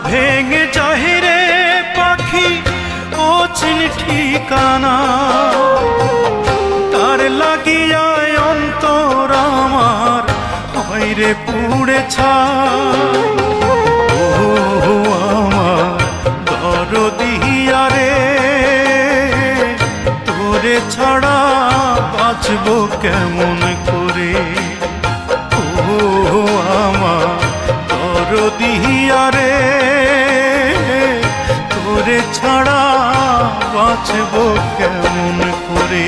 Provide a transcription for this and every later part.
ভেঙে যাহিরে পাখি অচিন ঠিকানা, তার লাগিয়ায় অন্তর আমার হয়রে পুড়ে ছাই। ও আমার দরদিয়া রে, তোরে ছাড়া বাঁচব কেমন করে। ও আমার দরদিয়া রে, তোরে ছাড়া বাঁচব কেমন করে।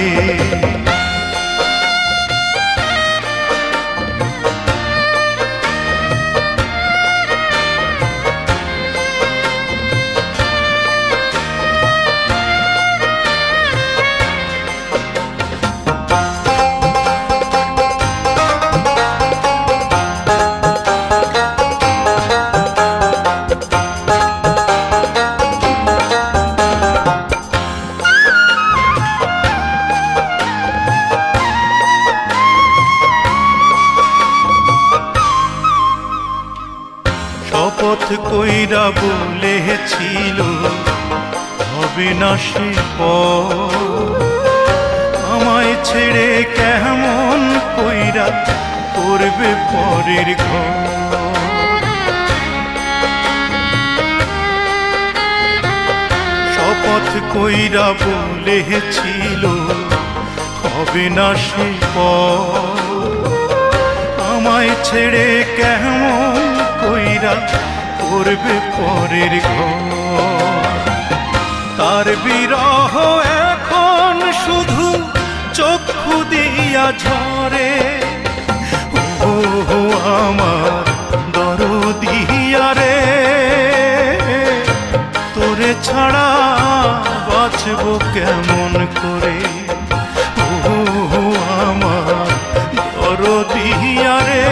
শপথ কইরা বলেছিল হবে না সে আমায় ছেড়ে কেমন কইরা করবে পরের ঘর। শপথ কইরা বলেছিল হবে না সে আমায় ছেড়ে কেমন কইরা করবে পরের ঘর। তার বিরহ এখন শুধু চক্ষু দিয়া ঝরে। ও আমার দরদিয়া রে, তোরে ছাড়া বাঁচব কেমন করে। ও আমার দরদিয়া রে,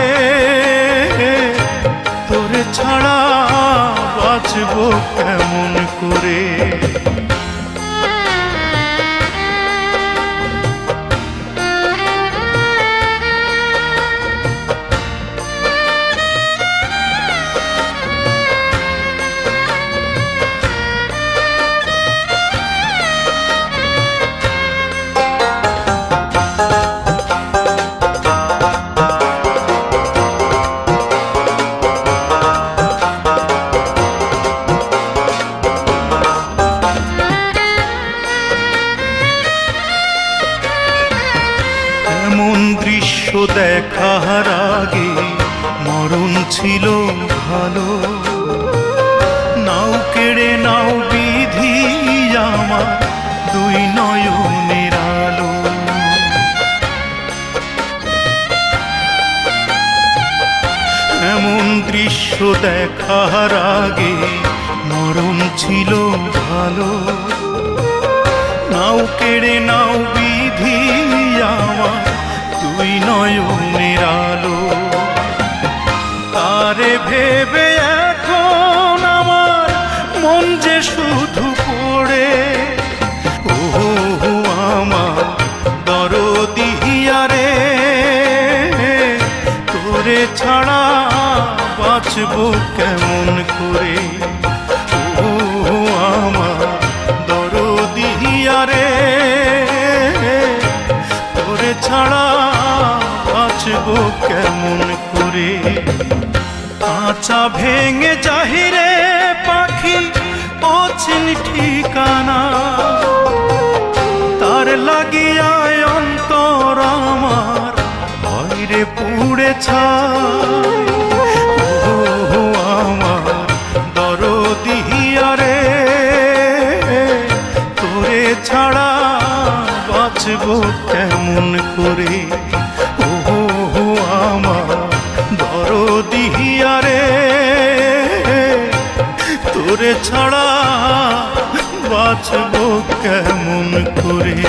তোরে ছাড়া বাঁচব কেমন করে। এমন দৃশ্য দেখার আগে মরণ ছিল ভালো। নাও কেড়ে নাও বিধি আমার দুই নয়নের আলো। এমন দৃশ্য দেখার আগে মরণ ছিল ভালো। নাও কেড়ে নাও বিধি আমার দুই নয়নের আলো। তারে ভেবে এখন আমার মন যে শুধু পড়ে। ও আমার দরদিয়া রে, তোরে ছাড়া বাঁচব কেমন করে। ও আমার দরদিয়া রে, তোরে ছাড়া বাঁচব কেমন করে। কাঁচা ভেঙে যাহিরে পাখি অচিন ঠিকানা, তার লাগিয়ায় অন্তর আমার হয়রে পুড়ে ছাই। ও বাঁচবো কেমন করে। ও আমার দরদি আরে, তোরে ছাড়া বাঁচবো কেমন করে।